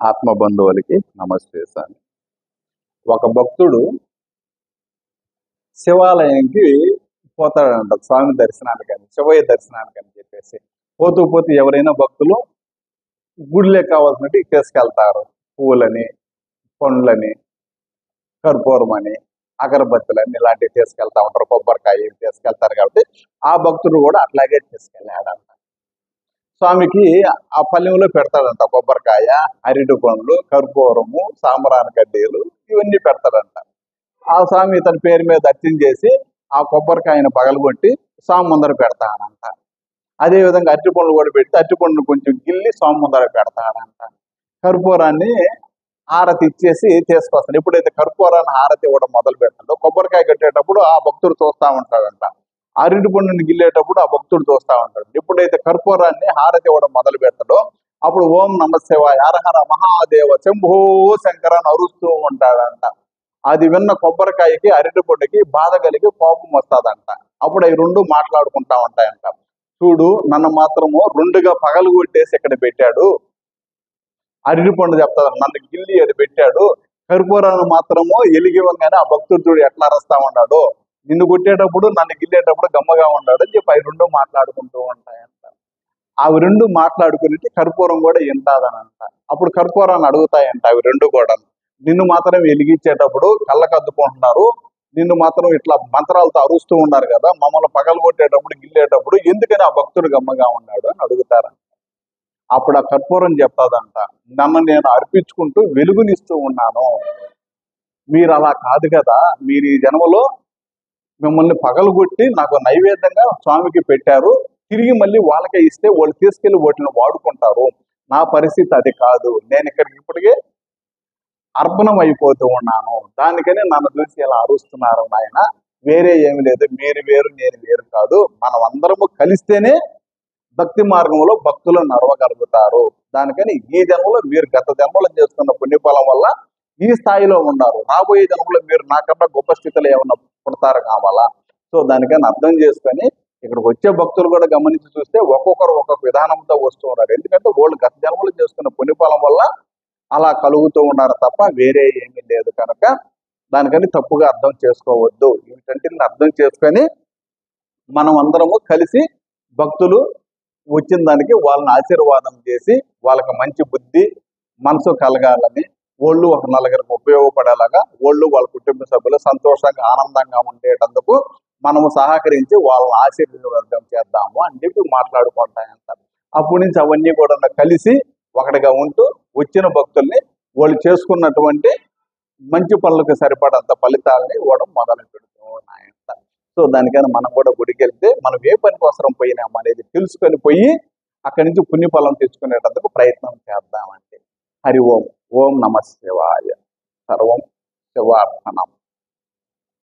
ఆత్మబంధువులకి నమస్తే స్వామి. ఒక భక్తుడు శివాలయంకి పోతాడంట స్వామి దర్శనానికని, శివయ్య దర్శనానికని చెప్పేసి. పోతూ పోతూ ఎవరైనా భక్తులు గుడిలో కావాల్సినట్టు తీసుకెళ్తారు. పువ్వులని, పండ్లని, కర్పూరం అని, అగరబత్తులని ఇలాంటివి తీసుకెళ్తా ఉంటారు. కొబ్బరికాయ తీసుకెళ్తారు. కాబట్టి ఆ భక్తుడు కూడా అట్లాగే తీసుకెళ్ళాడంట. స్వామికి ఆ పల్లెంలో పెడతాడంట. కొబ్బరికాయ, అరటి పండ్లు, కర్పూరము, సాంబ్రాణి కడ్డీలు ఇవన్నీ పెడతాడంట. ఆ స్వామి తన పేరు మీద అర్చన చేసి ఆ కొబ్బరికాయను పగలగొట్టి స్వామి ముందర పెడతాడంట. అదే విధంగా అరటి పండ్లు కూడా పెట్టి అరటి పండును కొంచెం గిల్లి స్వామి ముందర పెడతాడంట. కర్పూరాన్ని హారతి ఇచ్చేసి తీసుకొస్తాడు. ఎప్పుడైతే కర్పూరాన్ని హారతి ఇవ్వడం మొదలు పెడతాడో కొబ్బరికాయ కట్టేటప్పుడు ఆ భక్తుడు చూస్తూ ఉంటాడంట. అరటి పండుని గిల్లేటప్పుడు ఆ భక్తుడు చూస్తూ ఉంటాడు. ఎప్పుడైతే కర్పూరాన్ని హారతి ఇవ్వడం మొదలు పెడతాడో అప్పుడు ఓం నమ శివాయ, హరహర మహాదేవ, శంభో శంకర అని అరుస్తూ ఉంటాడంట. అది విన్న కొబ్బరికాయకి అరటి పండుకి బాధ కలిగి కోపం వస్తుందంట. అప్పుడు అవి రెండు మాట్లాడుకుంటా ఉంటాయంట. చూడు, నన్ను మాత్రము రెండుగా పగలు కొట్టేసి ఇక్కడ పెట్టాడు. అరటి పండు చెప్తాడు, నన్ను గిల్లి అది పెట్టాడు. కర్పూరాన్ని మాత్రము ఎలిగివ్వగానే ఆ భక్తుడు చూడు ఎట్లా అరస్తా ఉన్నాడు. నిన్ను కొట్టేటప్పుడు నన్ను గిల్లేటప్పుడు గమ్మగా ఉన్నాడు అని చెప్పి అవి రెండు మాట్లాడుకుంటూ ఉంటాయంట. అవి రెండు మాట్లాడుకుని కర్పూరం కూడా వింటాదనంట. అప్పుడు కర్పూరాన్ని అడుగుతాయంట అవి రెండు కూడా, నిన్ను మాత్రం వెలిగించేటప్పుడు కళ్ళకు అద్దుకుంటున్నారు, నిన్ను మాత్రం ఇట్లా మంత్రాలతో అరుస్తూ ఉన్నారు కదా, మమ్మల్ని పగలు కొట్టేటప్పుడు గిల్లేటప్పుడు ఎందుకని ఆ భక్తుడు గమ్మగా ఉన్నాడు అని అడుగుతారంట. అప్పుడు ఆ కర్పూరం చెప్తాదంట, నన్ను నేను అర్పించుకుంటూ వెలుగునిస్తూ ఉన్నాను. మీరు అలా కాదు కదా, మీరు ఈ జన్మలో మిమ్మల్ని పగలగొట్టి నాకు నైవేద్యంగా స్వామికి పెట్టారు, తిరిగి మళ్ళీ వాళ్ళకే ఇస్తే వాళ్ళు తీసుకెళ్లి వాటిని వాడుకుంటారు. నా పరిస్థితి అది కాదు, నేను ఇక్కడికి ఇప్పటికే అర్పణం అయిపోతూ ఉన్నాను. దానికని నన్ను చూసి ఇలా అరుస్తున్నారు నాయన, వేరే ఏమి లేదు, మీరు వేరు నేను వేరు కాదు, మనం అందరము కలిస్తేనే భక్తి మార్గంలో భక్తులు నడవగలుగుతారు. దానికని ఈ జన్మలో మీరు గత జన్మలో చేసుకున్న పుణ్యఫలం వల్ల ఈ స్థాయిలో ఉన్నారు, రాబోయే జన్మలో మీరు నాకన్నా గొప్ప స్థితిలో ఏమన్నా పుడతారు కావాలా. సో దానికని అర్థం చేసుకొని ఇక్కడికి వచ్చే భక్తులు కూడా గమనించి చూస్తే ఒక్కొక్కరు ఒక్కొక్క విధానంతో వస్తూ ఉన్నారు. ఎందుకంటే వాళ్ళు గత జన్మలో చేసుకున్న పుణ్యఫలం వల్ల అలా కలుగుతూ ఉన్నారు తప్ప వేరే ఏమీ లేదు. కనుక దానికని తప్పుగా అర్థం చేసుకోవద్దు. ఏంటంటే అర్థం చేసుకొని మనం అందరము కలిసి భక్తులు వచ్చిన దానికి వాళ్ళని ఆశీర్వాదం చేసి వాళ్ళకి మంచి బుద్ధి మనసు కలగాలని, వాళ్ళు ఒక నలుగురికి ఉపయోగపడేలాగా, వాళ్ళు వాళ్ళ కుటుంబ సభ్యులు సంతోషంగా ఆనందంగా ఉండేటందుకు మనము సహకరించి వాళ్ళని ఆశీర్వాదం చేద్దాము అని చెప్పి మాట్లాడుకుంటాయంట. అప్పటి నుంచి అవన్నీ కూడా కలిసి ఒకటిగా ఉంటూ వచ్చిన భక్తుల్ని వాళ్ళు చేసుకున్నటువంటి మంచి పనులకు సరిపడంత ఫలితాలని ఇవ్వడం మొదలు పెడుతూ ఉన్నాయంట. సో దానికైనా మనం కూడా గుడికి వెళ్తే మనం ఏ పని కోసం పోయినాం అనేది తెలుసుకొని పోయి అక్కడి నుంచి పుణ్యఫలం తెచ్చుకునేటందుకు ప్రయత్నం చేద్దామంటే. హరి ఓం. ఓం నమ శివాయ. సర్వం శివార్పణం.